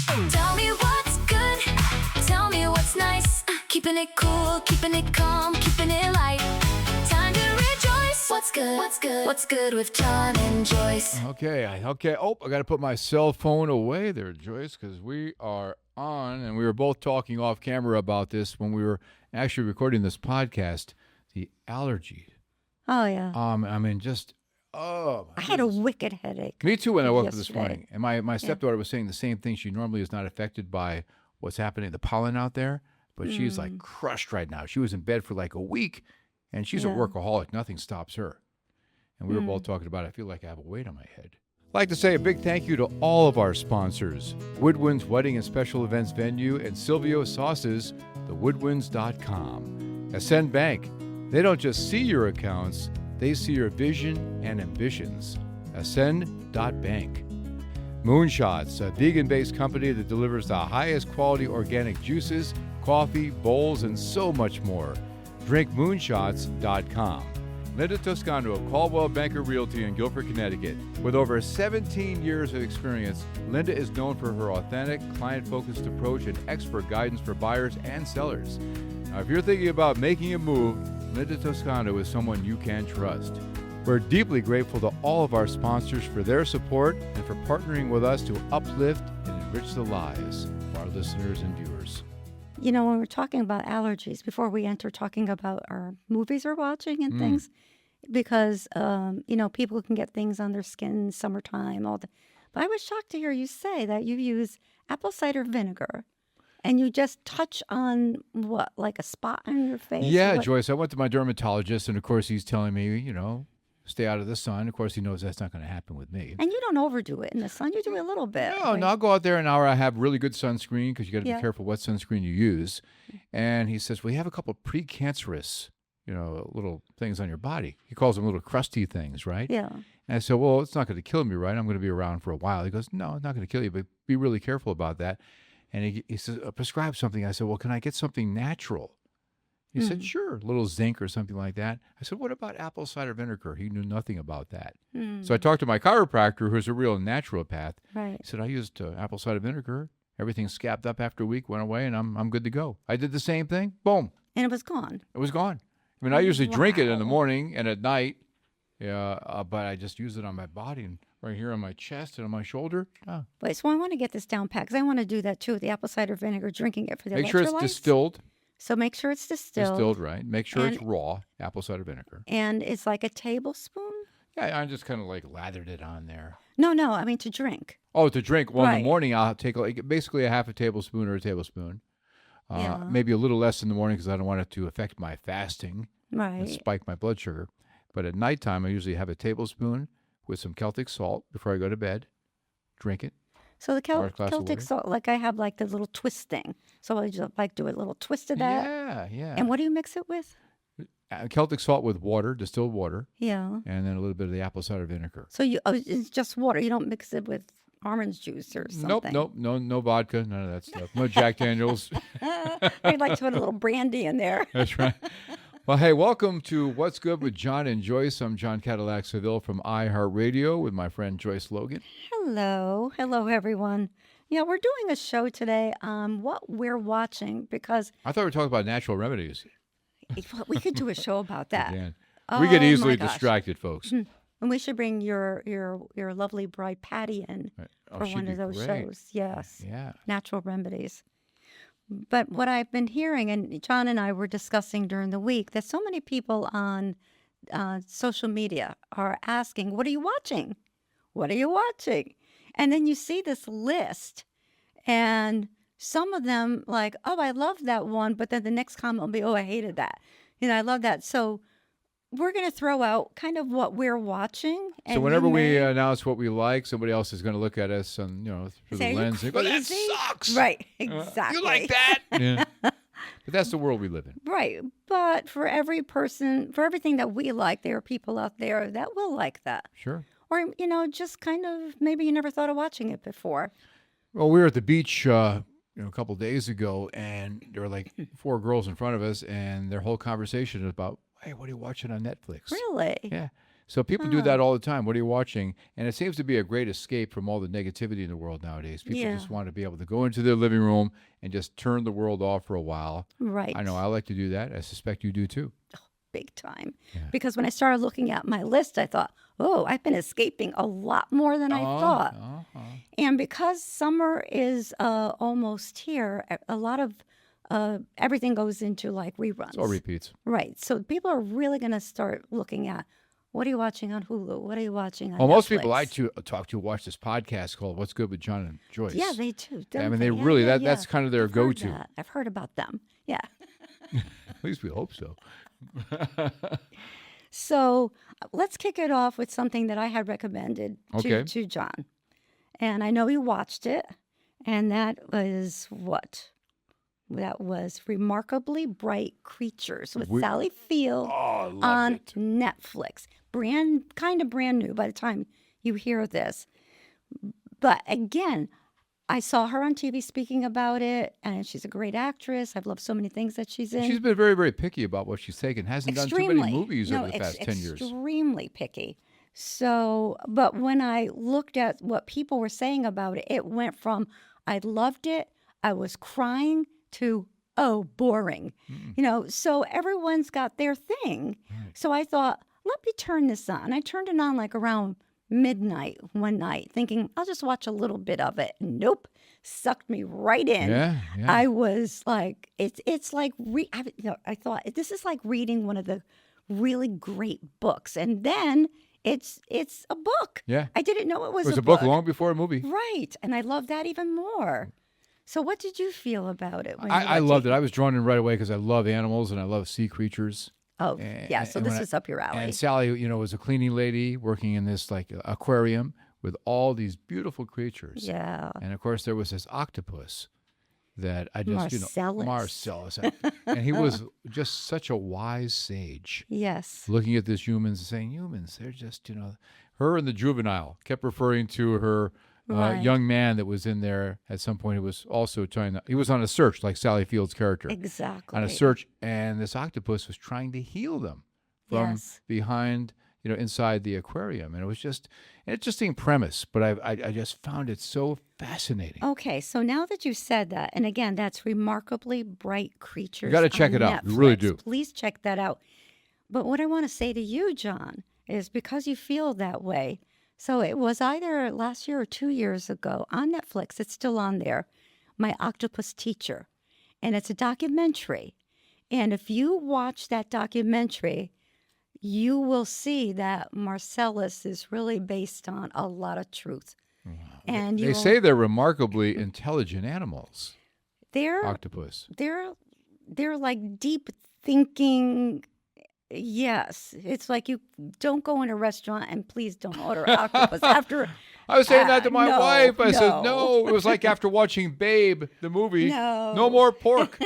Tell me what's good, tell me what's nice. Keeping it cool, keeping it calm, keeping it light. Time to rejoice. What's good, what's good, what's good with John and Joyce. Okay. Oh, I got to put my cell phone away there, Joyce, because we are on, and we were both talking off camera about this when we were actually recording this podcast, the allergy. Oh, yeah. I had a wicked headache. Me too when I woke up this yesterday. morning. And my stepdaughter was saying the same thing. She normally is not affected by what's happening, the pollen out there, but she's like crushed right now. She was in bed for like a week, and she's a workaholic. Nothing stops her. And we were both talking about, I feel like I have a weight on my head. I'd like to say a big thank you to all of our sponsors. Woodwinds Wedding and Special Events Venue and Silvio Sauces, thewoodwinds.com. Ascend Bank. They don't just see your accounts, they see your vision and ambitions. Ascend.bank. Moonshots, a vegan-based company that delivers the highest quality organic juices, coffee, bowls, and so much more. DrinkMoonshots.com. Linda Toscano of Caldwell Banker Realty in Guilford, Connecticut. With over 17 years of experience, Linda is known for her authentic, client-focused approach and expert guidance for buyers and sellers. Now, if you're thinking about making a move, Linda Toscano is someone you can trust. We're deeply grateful to all of our sponsors for their support and for partnering with us to uplift and enrich the lives of our listeners and viewers. You know, when we're talking about allergies, before we enter talking about our movies we're watching and things, because, people can get things on their skin in summertime. But I was shocked to hear you say that you use apple cider vinegar and you just touch on what, like a spot on your face? Yeah, What? Joyce, I went to my dermatologist, and of course he's telling me, stay out of the sun. Of course, he knows that's not going to happen with me. And you don't overdo it in the sun. You do a little bit. No, right? I'll go out there an hour. I have really good sunscreen because you got to be careful what sunscreen you use. And he says, well, you have a couple of precancerous, little things on your body. He calls them little crusty things, right? Yeah. And I said, well, it's not going to kill me, right? I'm going to be around for a while. He goes, no, it's not going to kill you, but be really careful about that. And he says, prescribe something. I said, well, can I get something natural? He said, sure, a little zinc or something like that. I said, what about apple cider vinegar? He knew nothing about that. So I talked to my chiropractor, who's a real naturopath. Right. He said, I used apple cider vinegar. Everything scabbed up after a week, went away, and I'm good to go. I did the same thing. Boom. And it was gone. It was gone. I mean, I usually drink it in the Wow. morning and at night, but I just use it on my body and right here on my chest and on my shoulder. Oh. Wait, so I want to get this down pat because I want to do that too with the apple cider vinegar, drinking it for the Make sure it's electrolytes. distilled. So make sure it's distilled. Distilled, right. Make sure it's And- raw, apple cider vinegar. And it's like a tablespoon? Yeah, I just kind of like lathered it on there. No, I mean to drink. Oh, to drink. Well, in Right. the morning, I'll take basically a half a tablespoon or a tablespoon. Yeah. Maybe a little less in the morning because I don't want it to affect my fasting and Right. spike my blood sugar. But at nighttime, I usually have a tablespoon with some Celtic salt before I go to bed. Drink it. So the Or a glass of Celtic water. salt, like I have like the little twist thing. So I just like do a little twist of that. Yeah. And what do you mix it with? Celtic salt with water, distilled water, Yeah. and then a little bit of the apple cider vinegar. So it's just water. You don't mix it with orange juice or something. Nope. No vodka, none of that stuff. No Jack Daniels. I'd like to put a little brandy in there. That's right. Well, hey, welcome to What's Good with John and Joyce. I'm John Cadillac Seville from iHeartRadio with my friend Joyce Logan. Hello, everyone. Yeah, we're doing a show today on what we're watching because I thought we were talking about natural remedies. we could do a show about that. Again. We get Oh, easily my gosh. distracted, folks. And we should bring your lovely bride Patty in Right. Oh, for she'd one be of those great. shows. Yes, Yeah. natural remedies. But what I've been hearing, and John and I were discussing during the week, that so many people on social media are asking, "What are you watching? What are you watching?" And then you see this list, and some of them like, "Oh, I love that one," but then the next comment will be, "Oh, I hated that." I love that. So we're going to throw out kind of what we're watching. And So you whenever we may announce what we like, somebody else is going to look at us and through say, the "Are you lens and go, "That crazy?" sucks." Right, exactly. You like that? Yeah. But that's the world we live in. Right. But for every person, for everything that we like, there are people out there that will like that. Sure. Or, just kind of maybe you never thought of watching it before. Well, we were at the beach, a couple days ago, and there were like 4 girls in front of us, and their whole conversation is about, hey, what are you watching on Netflix? Really? Yeah. So people do that all the time. What are you watching? And it seems to be a great escape from all the negativity in the world nowadays. People Yeah. just want to be able to go into their living room and just turn the world off for a while. Right. I know I like to do that. I suspect you do too. Big time. Yeah. Because when I started looking at my list, I thought, oh, I've been escaping a lot more than I thought. And because summer is almost here, a lot of everything goes into like reruns. It's all repeats. Right. So people are really going to start looking at, what are you watching on Hulu? What are you watching on Well, Netflix? most people I talk to watch this podcast called "What's Good with John and Joyce." Yeah, they do. I mean, don't they Yeah, really yeah, that's kind of their I've heard go-to. that. I've heard about them. Yeah. At least we hope so. So let's kick it off with something that I had recommended Okay. to John. And I know he watched it. And that was what? That was Remarkably Bright Creatures with Sally Field Oh, I on loved it. Netflix. Kind of brand new by the time you hear this. But again, I saw her on TV speaking about it, and she's a great actress. I've loved so many things that she's in. She's been very, very picky about what she's taken. Hasn't done too many movies over the past 10 years. Extremely picky. So, but when I looked at what people were saying about it, it went from I loved it, I was crying, to oh, boring. So everyone's got their thing. So I thought, let me turn this on. I turned it on like around midnight one night, thinking I'll just watch a little bit of it. Nope, sucked me right in. Yeah. I was like, it's like I thought this is like reading one of the really great books, and then it's a book. Yeah. I didn't know it was a book long before a movie. Right, and I love that even more. So what did you feel about it? I loved it. I was drawn in right away because I love animals and I love sea creatures. Oh, yeah. So this is up your alley. And Sally, was a cleaning lady working in this like aquarium with all these beautiful creatures. Yeah. And of course, there was this octopus that I just, Marcellus. And he was just such a wise sage. Yes. Looking at this humans and saying, humans, they're just, her and the juvenile kept referring to her young man that was in there at some point. He was also he was on a search, like Sally Field's character. Exactly. On a search, and this octopus was trying to heal them from behind, inside the aquarium. And it was just an interesting premise, but I just found it so fascinating. Okay, so now that you said that, and again, that's Remarkably Bright Creatures. You got to check it out. Netflix. You really do. Please check that out. But what I want to say to you, John, is because you feel that way. So it was either last year or 2 years ago on Netflix. It's still on there. My Octopus Teacher. And it's a documentary. And if you watch that documentary, you will see that Marcellus is really based on a lot of truth. Wow. And they say they're remarkably intelligent animals. Octopus. They're like deep thinking. Yes, it's like you don't go in a restaurant and please don't order octopus after. I was saying that to my wife. I said, no. no. It was like after watching Babe, the movie. No more pork.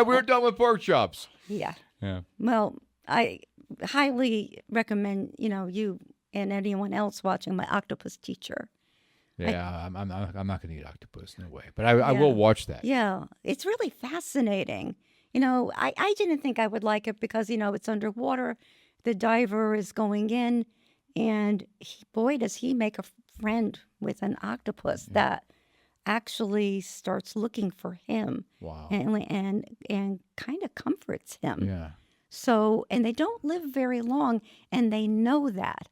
We're done with pork chops. Yeah. Yeah. Well, I highly recommend you and anyone else watching My Octopus Teacher. Yeah, I'm not going to eat octopus, no way. But I will watch that. Yeah, it's really fascinating. I didn't think I would like it because, it's underwater. The diver is going in, and boy, does he make a friend with an octopus that actually starts looking for him. Wow. And kind of comforts him. Yeah. So, and they don't live very long, and they know that.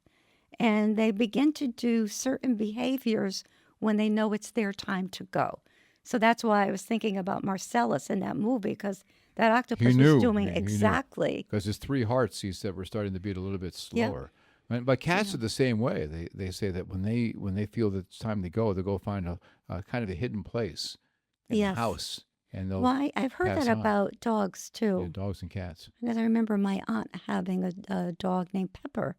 And they begin to do certain behaviors when they know it's their time to go. So that's why I was thinking about Marcellus in that movie, because that octopus was doing exactly. Because his 3 hearts, he said, were starting to beat a little bit slower. But cats are the same way. They say that when they feel that it's time to go, they'll go find a kind of a hidden place in the house. And they'll I've heard that about dogs, too. Yeah, dogs and cats. Because I remember my aunt having a dog named Pepper.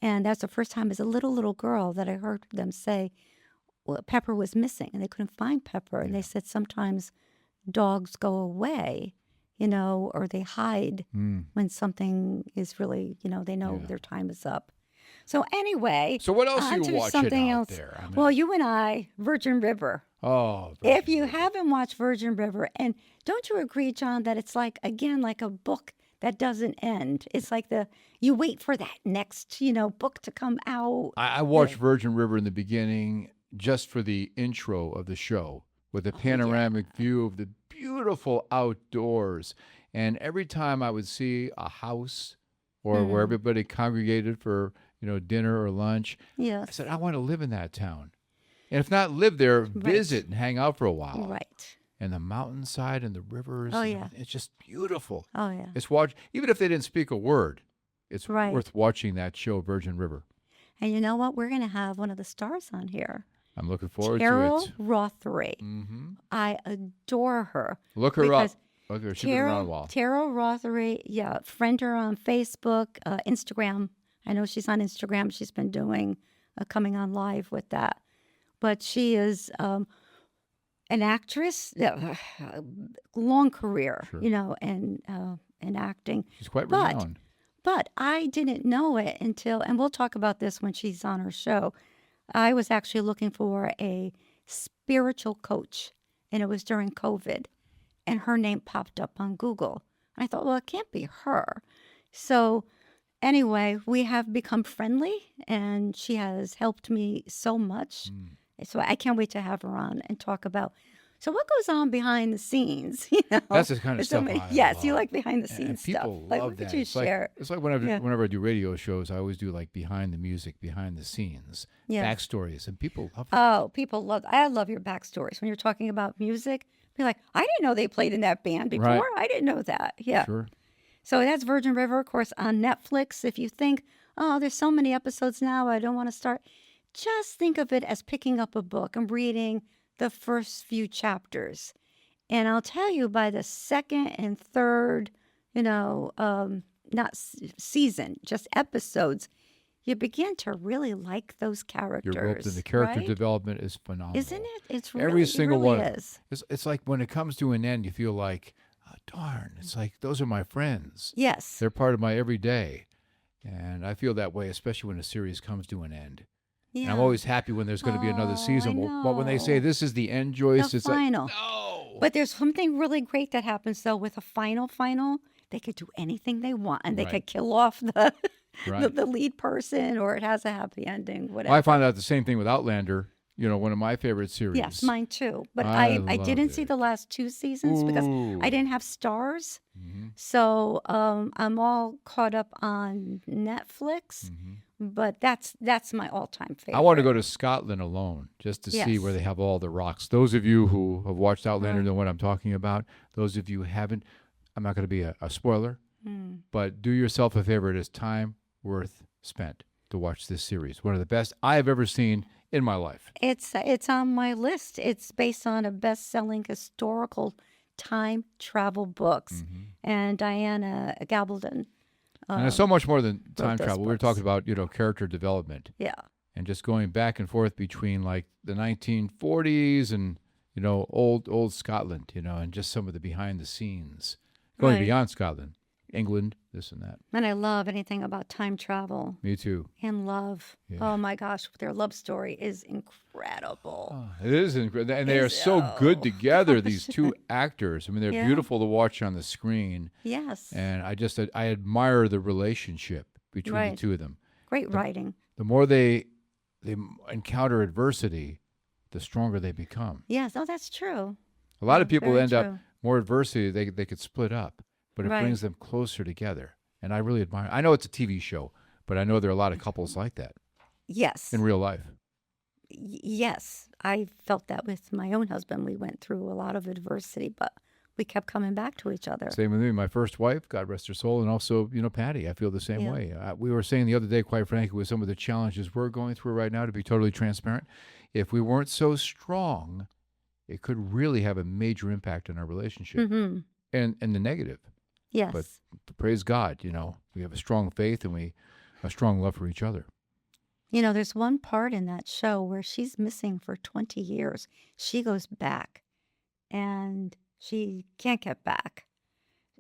And that's the first time as a little girl that I heard them say, well, Pepper was missing, and they couldn't find Pepper. And they said sometimes dogs go away, or they hide when something is really, they know their time is up. So anyway. So what else are you watching something out else. there? Well, you and I, Virgin River. Oh. If you haven't watched Virgin River, and don't you agree, John, that it's like, again, like a book that doesn't end. It's like you wait for that next, book to come out. I watched Virgin River in the beginning just for the intro of the show with a panoramic view of the beautiful outdoors. And every time I would see a house or where everybody congregated for, dinner or lunch, I said, I want to live in that town. And if not live there, visit and hang out for a while. Right. And the mountainside and the rivers. Oh, yeah. It's just beautiful. Oh, yeah. Even if they didn't speak a word, it's Right. worth watching that show, Virgin River. And you know what? We're going to have one of the stars on here. I'm looking forward Carol to it. Rothery. I adore her. Look her up. because Okay, she's been around a while. Carol Rothery, friend her on Facebook, Instagram. I know she's on Instagram. She's been doing, coming on live with that. But she is an actress, long career, Sure. in acting. She's quite renowned. But I didn't know it until, and we'll talk about this when she's on her show. I was actually looking for a spiritual coach, and it was during COVID, and her name popped up on Google. I thought, well, it can't be her. So anyway, we have become friendly, and she has helped me so much. So I can't wait to have her on and talk about. So what goes on behind the scenes? That's the kind of stuff I yes, love. you like behind the And scenes people stuff. Like, love what could that. you It's share? like whenever I do radio shows, I always do like behind the music, behind the scenes, backstories, and people love it. Oh, people love. I love your backstories when you're talking about music. Be like, I didn't know they played in that band before. Right. I didn't know that. Yeah. Sure. So that's Virgin River, of course, on Netflix. If you think, oh, there's so many episodes now, I don't want to start. Just think of it as picking up a book and reading the first few chapters. And I'll tell you, by the second and third, season, just episodes, you begin to really like those characters. You're roped in. The character right? development is phenomenal. Isn't it? It's really, Every single it really one. is. It's like when it comes to an end, you feel like, oh, darn, it's like those are my friends. Yes. They're part of my everyday. And I feel that way, especially when a series comes to an end. Yeah. And I'm always happy when there's going to be another I season. But when they say know. this is the end, Joyce, The it's final. like, no. But there's something really great that happens, though, with a final. They could do anything they want, and they Right. could kill off the, Right. the lead person, or it has a happy ending, whatever. Well, I found out the same thing with Outlander, one of my favorite series. Yes, mine too. But I I didn't love see it. the last 2 seasons because Ooh. I didn't have Stars. Mhm. So I'm all caught up on Netflix. But that's my all-time favorite. I want to go to Scotland alone just to see where Yes. they have all the rocks. Those of you who have watched Outlander know what I'm talking about. Those of you who haven't, I'm not going to be a spoiler, but do yourself a favor. It is time worth spent to watch this series. One of the best I have ever seen in my life. It's on my list. It's based on a best-selling historical time travel books, and Diana Gabaldon. And it's so much more than time wrote those travel. We were books. talking about, character development Yeah, and just going back and forth between like the 1940s and, old Scotland, and just some of the behind the scenes. Going Right. beyond Scotland, England, this and that. and I love anything about time travel Me too. and love. Yeah. Oh my gosh, their love story is incredible. It is incredible. And they are It's so good together, these two actors. I mean, they're Yeah. beautiful to watch on the screen. Yes, And I admire the relationship between the Right. two of them. great writing. The more they encounter adversity, the stronger they become. Yes, oh, that's true. A lot of Yeah, people very end up true. more adversity, they could split up, but it Right. brings them closer together. And I really admire. I know it's a TV show, but I know there are a lot of couples like that Yes, in real life. yes, I felt that with my own husband. We went through a lot of adversity, but we kept coming back to each other. Same with me. My first wife, God rest her soul, and also, Patty. I feel the same Yeah. way. We were saying the other day, quite frankly, with some of the challenges we're going through right now, to be totally transparent, if we weren't so strong, it could really have a major impact on our relationship Mm-hmm. and the negative. Yes. But praise God, we have a strong faith and a strong love for each other. There's one part in that show where she's missing for 20 years. She goes back and she can't get back.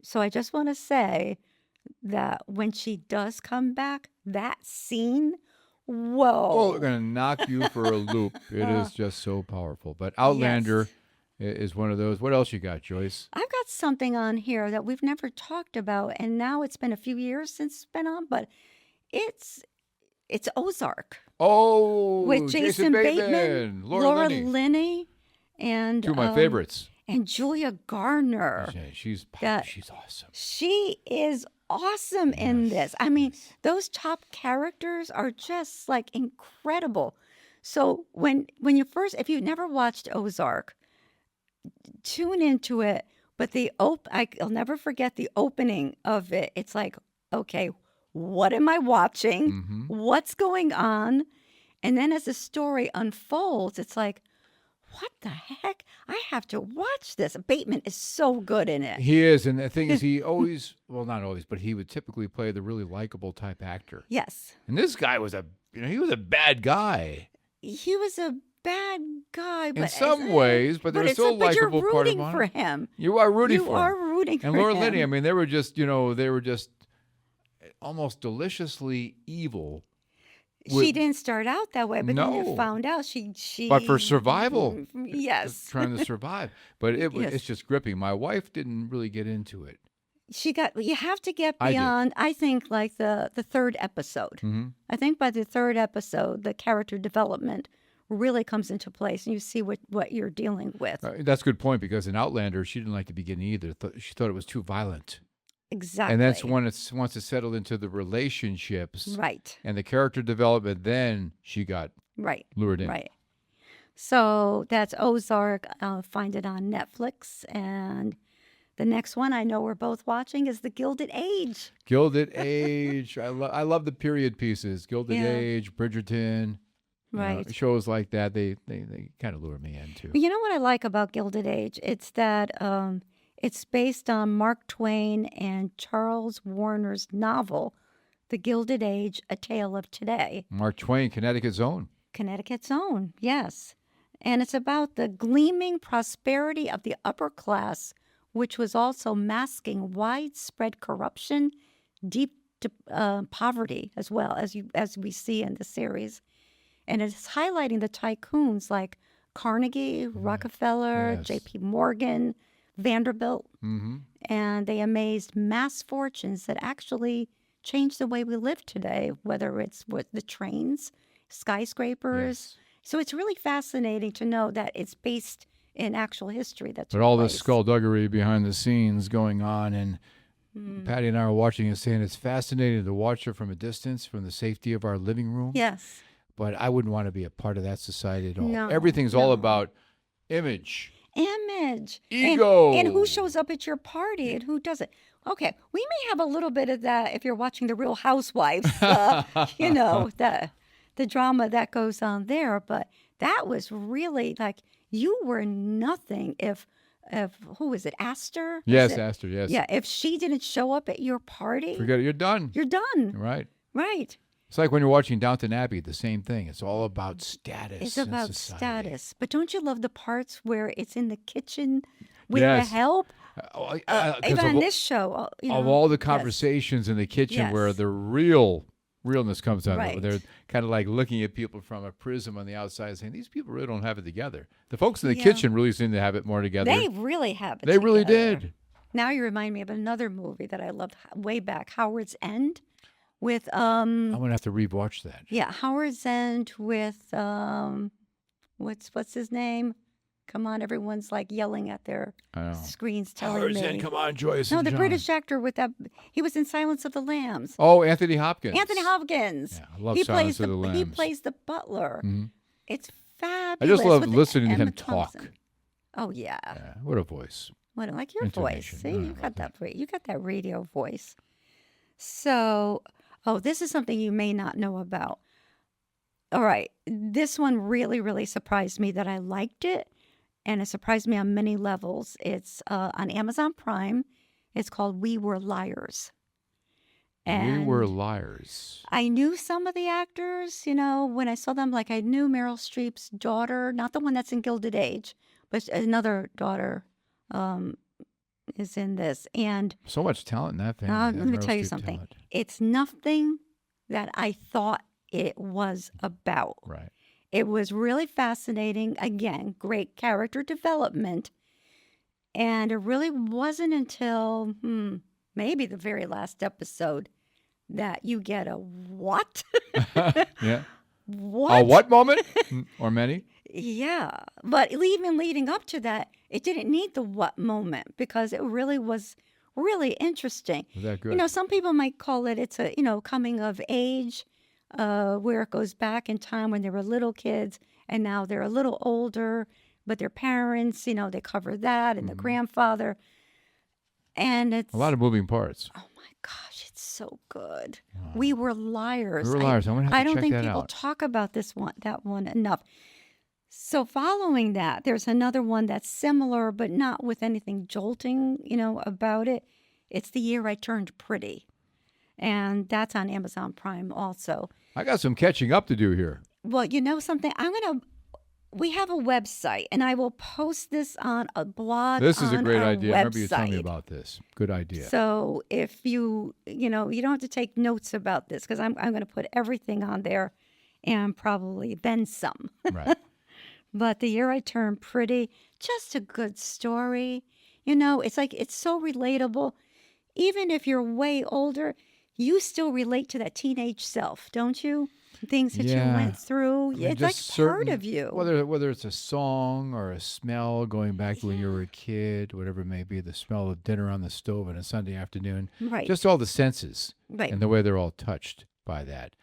So I just want to say that when she does come back, that scene, Oh, whoa. we're going to knock you for a loop. It is just so powerful. But Outlander Yes. is one of those. What else you got, Joyce? I've got got something on here that we've never talked about, and now it's been a few years since it's been on, but it's Ozark with Oh, Jason Jason Bateman, Laura Linney. Linney, and Two of my favorites. and Julia Garner. Yeah, she's That- awesome. She is awesome in this. I mean, those top characters are just like incredible. So when you first, if you've never watched Ozark, tune into it. But I'll never forget the opening of it. It's like, okay, what am I watching? Mm-hmm. What's going on? And then as the story unfolds, it's like, what the heck? I have to watch this. Bateman is so good in it. He is, and the thing is, he always, well, not always, but he would typically play the really likable type actor. Yes. And this guy was he was a bad guy He was a bad guy, but in some ways, but there's still a but you're likable part of rooting him. for him. You are rooting You for are him. rooting for And him. Laura Linney, I mean, they were just almost deliciously evil. She didn't start out that way, but then No. you found out she. But for survival. Yes. Trying to survive. But Yes. it's just gripping. My wife didn't really get into it. You have to get I did. beyond, I think, like the third episode. Mm-hmm. I think by the third episode, the character development really comes into place and you see what you're dealing with. That's a good point, because in Outlander, she didn't like the beginning either. She thought it was too violent. Exactly. And that's when once it settled into the relationships Right. and the character development, then she got Right. lured in. Right. So that's Ozark. Find it on Netflix. And the next one I know we're both watching is The Gilded Age. Gilded Age. I love the period pieces. Gilded Yeah. Age, Bridgerton. Right. Shows like that, they kind of lure me in too. You know what I like about Gilded Age? It's that it's based on Mark Twain and Charles Warner's novel, The Gilded Age, A Tale of Today. Mark Twain, Connecticut's own. Connecticut's own, yes. And it's about the gleaming prosperity of the upper class, which was also masking widespread corruption, deep poverty as well, as we see in the series. And it's highlighting the tycoons like Carnegie, Rockefeller, Yes. J.P. Morgan, Vanderbilt, Mm-hmm. and they amassed mass fortunes that actually changed the way we live today, whether it's with the trains, skyscrapers. Yes. So it's really fascinating to know that it's based in actual history. That's But all the skullduggery behind the scenes going on, and Patty and I were watching and saying it's fascinating to watch it from a distance, from the safety of our living room. Yes. But I wouldn't want to be a part of that society at all. No, Everything's all no. about image. Image. Ego. And who shows up at your party and who doesn't. Okay, we may have a little bit of that if you're watching The Real Housewives, the drama that goes on there. But that was really like you were nothing if who is it, Astor? Yes, Is it? Astor, yes. Yeah, if she didn't show up at your party, Forget it, you're done. you're done. Right. Right. It's like when you're watching Downton Abbey, the same thing. It's all about status. It's in about society. status. But don't you love the parts where it's in the kitchen with Yes. the help? 'Cause Even on of, this show, of all the conversations in the kitchen where Yes. the realness comes out. Right. They're kind of like looking at people from a prism on the outside saying, these people really don't have it together. The folks in the Yeah. kitchen really seem to have it more together. They really have it. They really together. did. Now you remind me of another movie that I loved way back, Howard's End, with I'm going to have to rewatch that. Howard's End with what's his name? Come on, everyone's like yelling at their I know. screens telling Howard's me. End, come on, Joyce. No, and the John. British actor with that. He was in Silence of the Lambs. Oh, Anthony Hopkins. Anthony Hopkins. Yeah, I love he Silence plays of the He Lambs. plays the butler. Mhm. It's I fabulous. just love with listening to Emma him talk. Thompson. Oh yeah. Yeah, what a voice. What like your voice? Intonation. See, I you love got you got that radio voice. So, this is something you may not know about. All right, this one really, really surprised me that I liked it, and it surprised me on many levels. It's on Amazon Prime. It's called We Were Liars. We were And liars. I knew some of the actors, when I saw them, like I knew Meryl Streep's daughter, not the one that's in Gilded Age, but another daughter is in this. And So much talent in that family. let me tell you something. It's nothing that I thought it was about. Right. It was really fascinating. Again, great character development. And it really wasn't until maybe the very last episode that you get a what? Yeah. What? A what moment? Or many? Yeah. But even leading up to that, it didn't need the what moment because it really was really interesting. Was that good? You know, some people might call it's a, coming of age, where it goes back in time when they were little kids and now they're a little older, but their parents, they cover that and the grandfather. And it's A lot of moving parts. oh my gosh, it's so good. We Were Liars. We Were Liars. I'm gonna have to I don't check think that people out. talk about that one enough. So following that, there's another one that's similar, but not with anything jolting, about it. It's The Year I Turned Pretty. And that's on Amazon Prime also. I got some catching up to do here. Well, you know something? We have a website, and I will post this on a blog. This is a on great our idea. I remember you website. telling me about this. Good idea. So if you don't have to take notes about this because I'm going to put everything on there and probably then some. Right. But The Year I Turned Pretty, just a good story. It's like it's so relatable. Even if you're way older, you still relate to that teenage self, don't you? Things that you went through. I mean, It's like just part certain- of you. Whether it's a song or a smell going back to when you were a kid, whatever it may be, the smell of dinner on the stove on a Sunday afternoon. Right. Just all the senses Right. and the way they're all touched by that.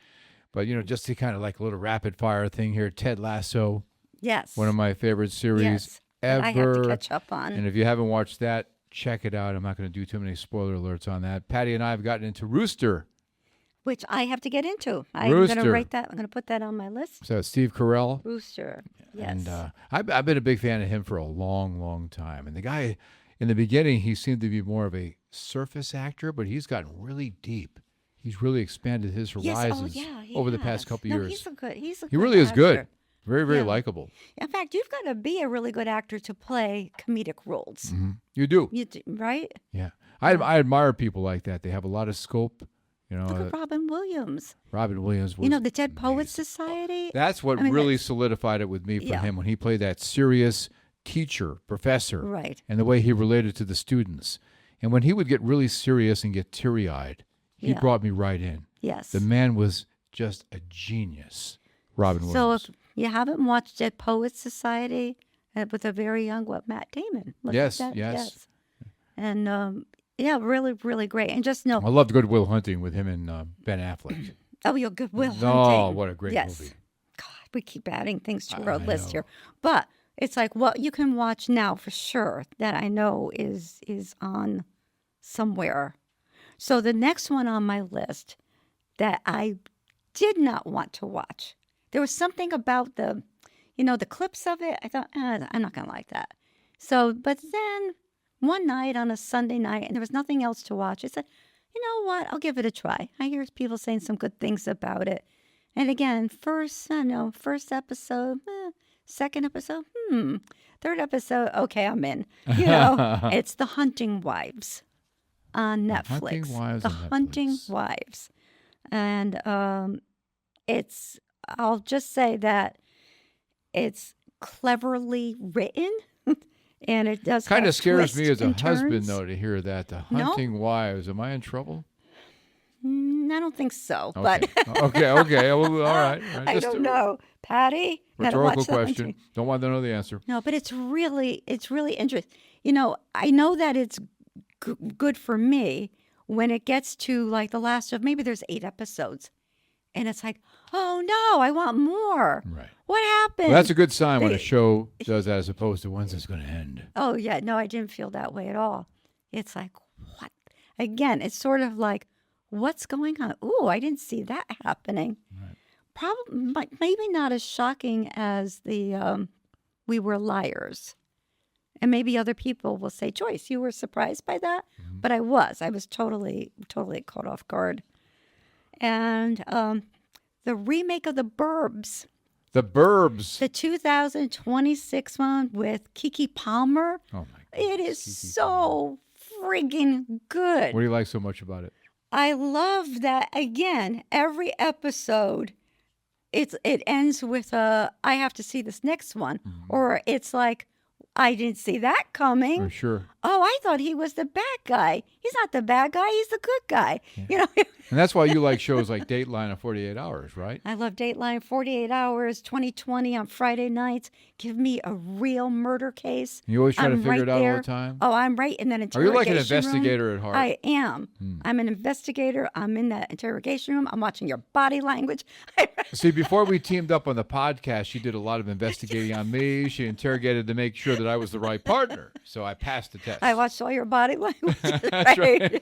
But, just to kind of like a little rapid fire thing here, Ted Lasso, Yes. one of my favorite series Yes. ever. That I have to catch up on. And if you haven't watched that, check it out. I'm not going to do too many spoiler alerts on that. Patty and I have gotten into Rooster. Which I have to get into. I'm going to Rooster. write that. I'm going to put that on my list. So Steve Carell. Rooster. Yes. And I've been a big fan of him for a long, long time. And the guy, in the beginning, he seemed to be more of a surface actor, but he's gotten really deep. He's really expanded his horizons over the past couple No, years. he's a He good really is good. actor. Very, very Yeah. likable. In fact, you've got to be a really good actor to play comedic roles. You do. You do, right? Yeah. I admire people like that. They have a lot of scope. Look at Robin Williams. Robin Williams was The Dead Poets amazing. Society. That's what I mean, really that's- solidified it with me for Yeah. him when he played that serious teacher, professor, Right. and the way he related to the students. And when he would get really serious and get teary-eyed, he Yeah. brought me right in. Yes. The man was just a genius, Robin So Williams. if you haven't watched Dead Poets Society with a very young, Matt Damon. Look at Yes, that. yes. And really, really great. And just know, I loved Good Will Hunting with him and Ben Affleck. you're good. Will Oh, Hunting. what a great Yes. movie. God, we keep adding things to our I list know. here. But it's like what you can watch now for sure that I know is on somewhere. So the next one on my list that I did not want to watch, there was something about the clips of it. I thought, I'm not going to like that. So, but then one night on a Sunday night, and there was nothing else to watch, I said, you know what? I'll give it a try. I hear people saying some good things about it. And again, first episode, second episode, third episode, okay, I'm in. It's The Hunting Wives on Netflix. Hunting Wives The on Hunting Netflix. Wives. And I'll just say that it's cleverly written. And it does Kind have of scares me twists as a and husband, turns. though, to hear that. The No? Hunting Wives. Am I in trouble? I don't think so, Okay. but okay. Well, all right. I Just don't a know. Patty? Gotta Rhetorical watch The Hunting. question. Don't want to know the answer. No, but it's really interesting. I know that it's good for me when it gets to like the last of maybe there's 8 episodes, and it's like, oh no, I want more. Right. What happened? Well, that's a good sign when a They- show does that as opposed to when's this going to end. Oh yeah, no, I didn't feel that way at all. It's like what? Again, it's sort of like what's going on? Ooh, I didn't see that happening. Right. Probably maybe not as shocking as the We Were Liars. And maybe other people will say, Joyce, you were surprised by that? But I was. I was totally caught off guard. And the remake of The Burbs, The Burbs. the 2026 one with Keke Palmer, Oh, my God. it is so friggin' good. What do you like so much about it? I love that, again, every episode, it ends with I have to see this next one. Or it's like, I didn't see that coming. For sure. Oh, I thought he was the bad guy. He's not the bad guy. He's the good guy. You know. And that's why you like shows like Dateline and 48 Hours, right? I love Dateline, 48 Hours, 2020 on Friday nights. Give me a real murder case. You always try to I'm figure right it out there. all the time? Oh, I'm right in that Are interrogation you like an room. investigator at heart? I am. I'm an investigator. I'm in that interrogation room. I'm watching your body language. See, before we teamed up on the podcast, she did a lot of investigating on me. She interrogated to make sure that I was the right partner. So I passed the test. I watched all your body language. Right?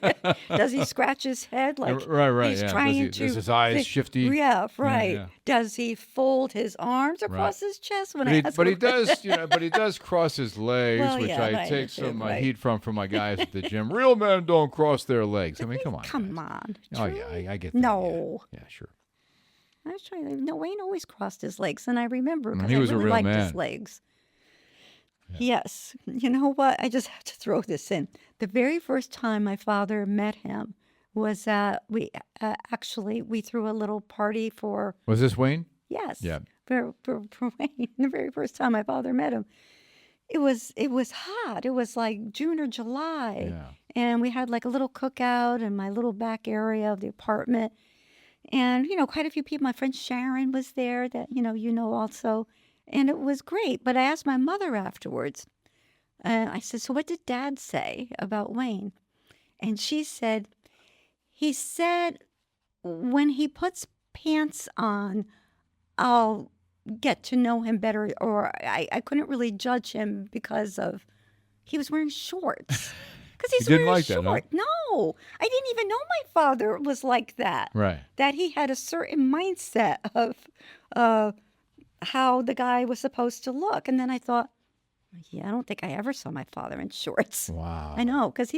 Does he scratch his head like Right, he's yeah. trying Does his eyes shifty? Yeah, right. yeah. Does he fold his arms across his chest when I ask But him? he does, but he does cross his legs, Well, which yeah, I right, take too, some right. heat from my guys at the gym. Real men don't cross their legs. I mean, come on. Come guys. on. Oh True? yeah, I get that. No. Yeah, sure. I was trying to. No, Wayne always crossed his legs, and I remember because he I was a really real liked man. his legs. Yes. You know what? I just have to throw this in. The very first time my father met him was we threw a little party for Was this Wayne? yes Yeah. for Wayne. The very first time my father met him, it was hot. It was like June or July, Yeah. and we had like a little cookout in my little back area of the apartment. And, quite a few people, my friend Sharon was there that, also. And it was great. But I asked my mother afterwards, I said, so what did Dad say about Wayne? And she said, he said, when he puts pants on, I'll get to know him better. Or I couldn't really judge him because he was wearing shorts. Because he's You didn't wearing like that, huh? shorts. No, I didn't even know my father was like that. Right. That he had a certain mindset of how the guy was supposed to look. And then I thought, yeah, I don't think I ever saw my father in shorts. Wow. I know, because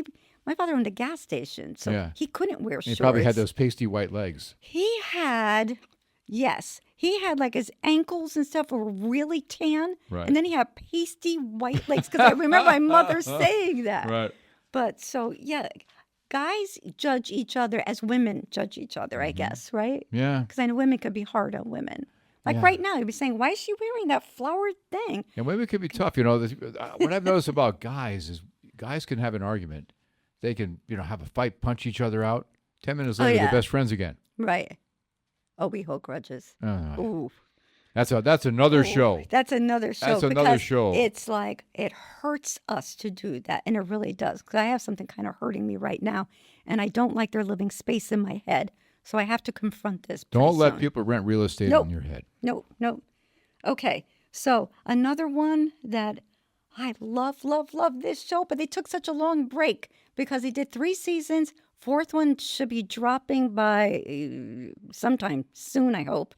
my father owned a gas station, so Yeah. he couldn't wear He shorts. probably had those pasty white legs. He had like his ankles and stuff were really tan. Right. And then he had pasty white legs, because I remember my mother saying that. Right. But so, yeah, guys judge each other as women judge each other, I guess, right? Yeah. Because I know women could be hard on women. Like Yeah. right now, you'd be saying, why is she wearing that flowered thing? And women can be tough. What I've noticed about guys is guys can have an argument. They can, have a fight, punch each other out. 10 minutes later, yeah. they're best friends again. Right. Oh, we hold grudges. Ooh. That's another show. That's another show. That's another because show. It's like, it hurts us to do that. And it really does. Because I have something kind of hurting me right now. And I don't like their living space in my head. So I have to confront this. Don't let soon. people rent real estate Nope. in your head. No. Okay. So another one that I love this show, but they took such a long break because they did 3 seasons. 4th one should be dropping by sometime soon, I hope.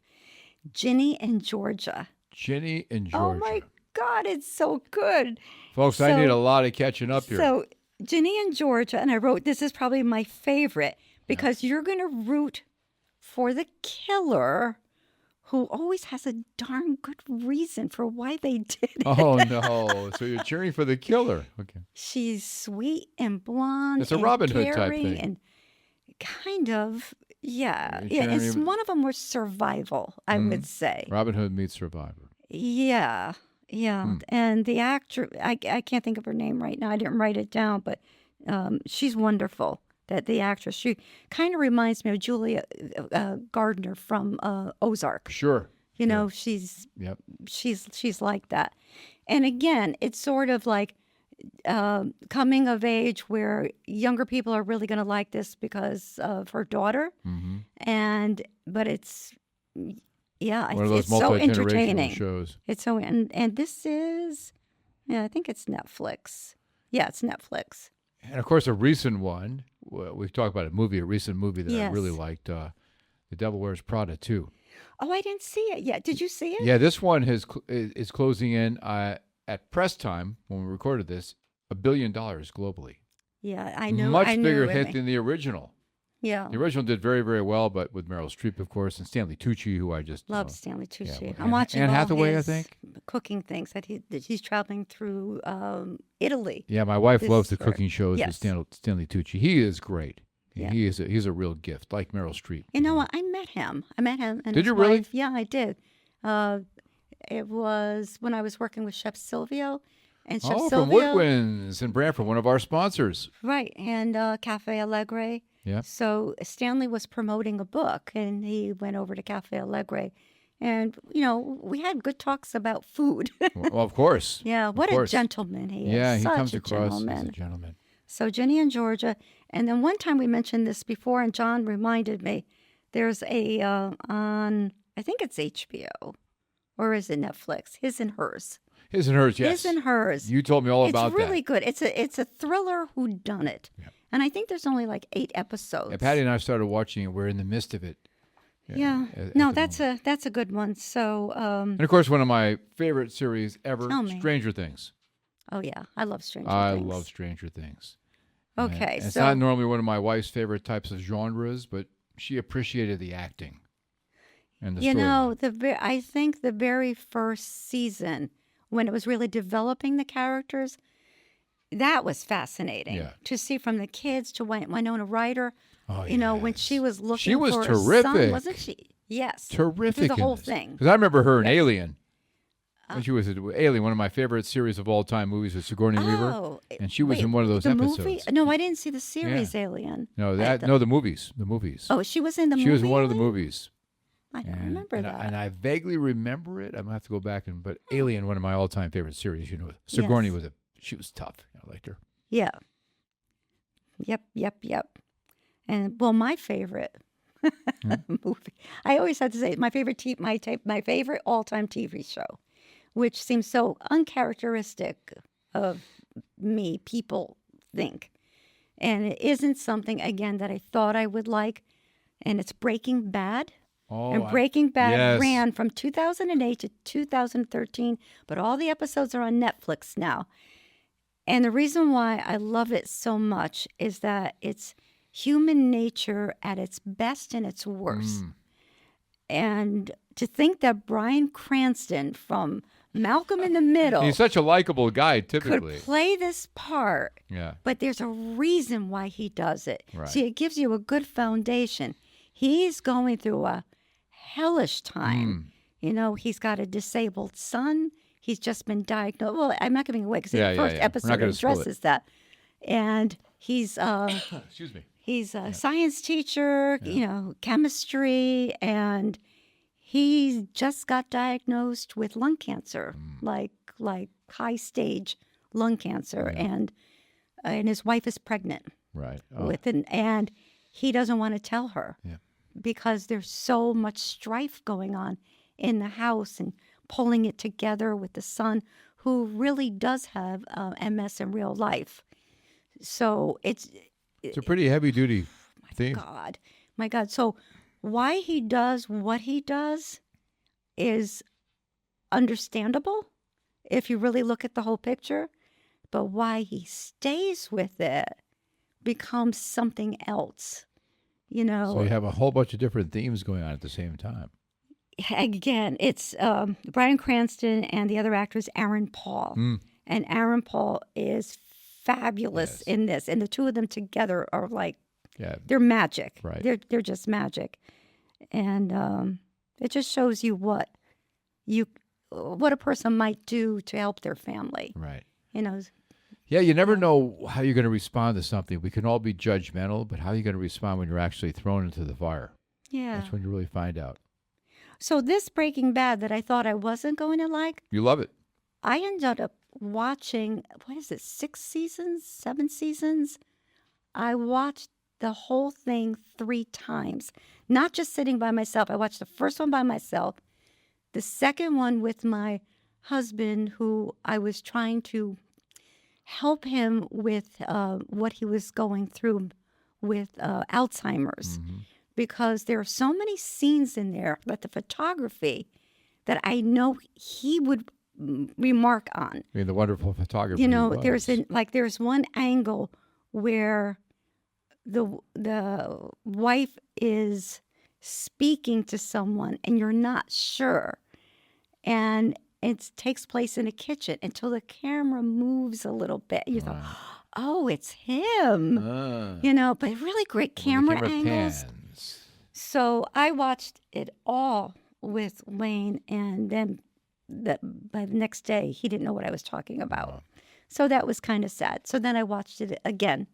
Ginny and Georgia. Ginny and Georgia. Oh my God, it's so good. Folks, I So- need a lot of catching up here. So Ginny and Georgia, and I wrote, this is probably my favorite because you're going to root for the killer who always has a darn good reason for why they did it. Oh, no. So you're cheering for the killer. Okay. She's sweet and blonde. It's a and Robin Hood type caring thing. And kind of, yeah. You're Yeah, cheering- and one of them was survival, I would say. Robin Hood meets Survivor. Yeah. And the actor, I can't think of her name right now. I didn't write it down, but she's wonderful. That the actress, she kind of reminds me of Julia Gardner from Ozark. Sure. She's Yep. she's like that. And again, it's sort of like coming of age where younger people are really going to like this because of her daughter. Mm-hmm. But it's, yeah, One of those it's so multi-generational entertaining. shows. It's so, and this is, I think it's Netflix. Yeah, it's Netflix. And, of course, a recent one, we've talked about a recent movie that I really Yes. liked, The Devil Wears Prada 2. Oh, I didn't see it yet. Did you see it? Yeah, this one is closing in at press time, when we recorded this, $1 billion globally. Yeah, I know. Much I knew bigger it. hit than the original. Yeah. The original did very, very well, but with Meryl Streep, of course, and Stanley Tucci, who I just Love Stanley Tucci. yeah, I'm watching Anne all Hathaway, I his think. cooking things that he's traveling through Italy. Yeah, my wife This loves the for- cooking shows yes. with Stanley Tucci. He is great. Yeah. He's a real gift, like Meryl Streep. You know what? I met him. And Did his you really? wife. Yeah, I did. It was when I was working with Chef Silvio, And so Oh, from Sylvia, Woodwinds in Brantford, one of our sponsors. right, and Cafe Allegre. Yeah. So Stanley was promoting a book, and he went over to Cafe Allegre, and we had good talks about food. Well, of course. Yeah, Of what a course. gentleman he is. Yeah, he Such comes a across as a gentleman. gentleman. So Ginny in Georgia, and then one time we mentioned this before, and John reminded me. There's a on, I think it's HBO, or is it Netflix? His and Hers. His and Hers, yes. His and Hers. You told me all about It's really that. good. It's a thriller whodunit, and I think there's only like 8 episodes. Yeah, Patty and I started watching it. We're in the midst of it. Yeah. at No, the that's a good one. So, And of course, one of my favorite series ever, Tell me. Stranger Things. oh yeah, I love Stranger I Things. love Stranger Things. Okay, And it's so not normally one of my wife's favorite types of genres, but she appreciated the acting and the story. I think the very first season, when it was really developing the characters, that was fascinating Yeah. to see from the kids to Winona Ryder. Oh, When she was looking She was for her son, terrific. wasn't she? Yes. Terrific. Through the in whole this. thing. Because I remember her in Alien. When she was in Alien, one of my favorite series of all time movies with Sigourney Weaver. Oh, And she was wait, in one of those the episodes. movie? No, I didn't see the series Alien. No, I the movies. The movies. Oh, she was in the movie. She was in one of the Alien? movies. I don't And- remember and that. I, and I vaguely remember it. I'm gonna have to go back but Alien, one of my all-time favorite series. Sigourney Yes. she was tough. I liked her. Yeah. Yep. And well, my favorite movie. I always have to say my favorite my favorite all-time TV show, which seems so uncharacteristic of me. People think, and it isn't something again that I thought I would like, and it's Breaking Bad. Oh, And Breaking Bad yes. ran from 2008 to 2013, but all the episodes are on Netflix now. And the reason why I love it so much is that it's human nature at its best and its worst. And to think that Bryan Cranston from Malcolm in the Middle He's such a likable guy, could typically. play this part, Yeah. but there's a reason why he does it. Right. See, it gives you a good foundation. He's going through a hellish time. He's got a disabled son. He's just been diagnosed. Well, I'm not giving away because the first We're not episode gonna spoil it. addresses that. And he's Excuse me. he's a science teacher, chemistry, and he just got diagnosed with lung cancer, like high stage lung cancer, and his wife is pregnant Right. with it, and he doesn't want to tell her Yeah. because there's so much strife going on in the house and pulling it together with the son who really does have MS in real life. So it's It's a pretty heavy-duty theme. my God. So why he does what he does is understandable if you really look at the whole picture, but why he stays with it becomes something else. So you have a whole bunch of different themes going on at the same time. Again, it's Bryan Cranston and the other actor is Aaron Paul. And Aaron Paul is fabulous in this. And the two of them together are like, they're magic. Right. They're just magic. And it just shows you what a person might do to help their family. Right. Yeah, you never know how you're going to respond to something. We can all be judgmental, but how are you going to respond when you're actually thrown into the fire? Yeah. That's when you really find out. So this Breaking Bad that I thought I wasn't going to like, You love it. I ended up watching, 6 seasons, 7 seasons? I watched the whole thing 3 times, not just sitting by myself. I watched the first one by myself, the second one with my husband, who I was trying to help him with what he was going through with Alzheimer's, because there are so many scenes in there that the photography that I know he would remark on. I mean, the wonderful photography. he was. There's one angle where the wife is speaking to someone and you're not sure, and it takes place in a kitchen until the camera moves a little bit. You thought, oh, it's him. But really great camera angles. Pans. So I watched it all with Wayne, and then by the next day, he didn't know what I was talking about. So that was kind of sad. So then I watched it again,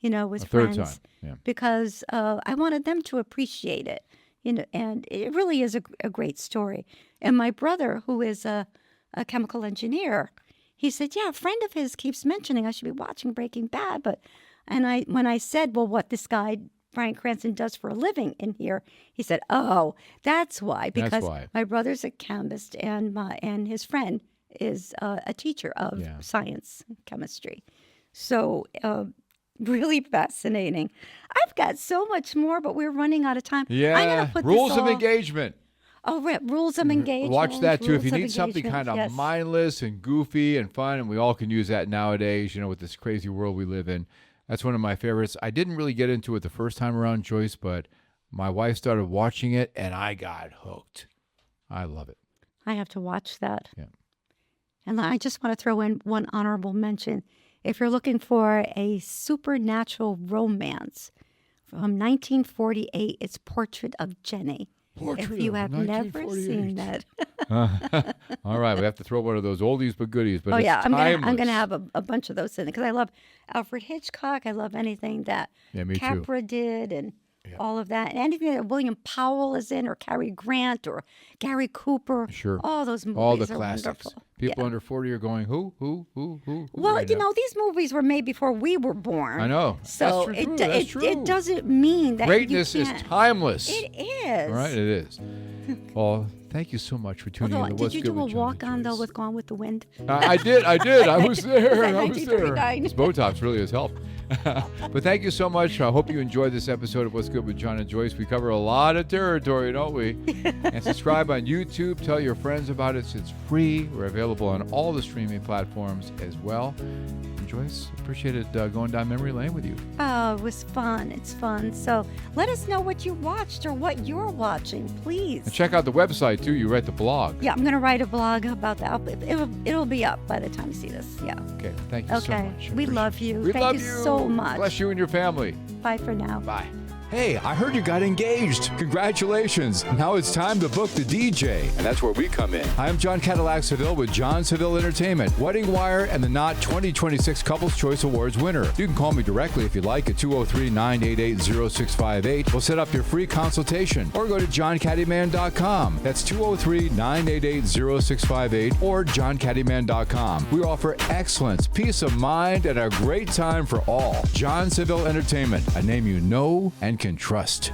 with A third friends time. Yeah. because I wanted them to appreciate it, and it really is a great story. And my brother, who is a chemical engineer, he said, yeah, a friend of his keeps mentioning I should be watching Breaking Bad. When I said, well, what this guy, Bryan Cranston, does for a living in here, he said, oh, that's why. Because why. my brother's a chemist and his friend is a teacher of science, chemistry. So really fascinating. I've got so much more, but we're running out of time. I'm Yeah. gonna put Rules this of all- engagement. Oh, right. Rules of engagement. Watch that too. If you rules of need something engagement, kind of yes. mindless and goofy and fun, and we all can use that nowadays, with this crazy world we live in. That's one of my favorites. I didn't really get into it the first time around, Joyce, but my wife started watching it, and I got hooked. I love it. I have to watch that. Yeah. And I just want to throw in one honorable mention. If you're looking for a supernatural romance from 1948, it's Portrait of Jenny. Portrait If you of have never 1948. seen that. All right, we have to throw one of those oldies but goodies, but Oh it's yeah, I'm timeless. gonna have a bunch of those in it because I love Alfred Hitchcock. I love anything that Yeah, me too. Capra did and all of that, and anything that William Powell is in, or Cary Grant, or Gary Cooper. Sure. All those movies All the are classics. wonderful. People under 40 are going, who? Well, right now. these movies were made before we were born. I know. So That's true. it That's true. it doesn't mean that Greatness you is can't. timeless. It is. All right, it is. Well, thank you so much for tuning in Although, to What's did you Good do a with John walk and on though Joyce. with Gone with the Wind? I did. I was there. that I was there. 1939? This Botox really has helped. But thank you so much. I hope you enjoyed this episode of What's Good with John and Joyce. We cover a lot of territory, don't we? And subscribe on YouTube. Tell your friends about it. It's free. We're available on all the streaming platforms as well. And Joyce, appreciated going down memory lane with you. Oh, it was fun. It's fun. So let us know what you watched or what you're watching, please. And check out the website, too. You write the blog. Yeah, I'm going to write a blog about that. It'll be up by the time you see this. Yeah. Okay. Thank you so Okay. much. I We appreciate love it. you. We Thank love you so much. Bless you and your family. Bye for now. Bye. Hey, I heard you got engaged. Congratulations. Now it's time to book the DJ. And that's where we come in. I'm John Cadillac Seville with John Seville Entertainment, Wedding Wire, and the Knot 2026 Couples Choice Awards winner. You can call me directly if you like at 203-988-0658. We'll set up your free consultation. Or go to johncaddyman.com. That's 203-988-0658 or johncaddyman.com. We offer excellence, peace of mind, and a great time for all. John Seville Entertainment, a name you know and can trust.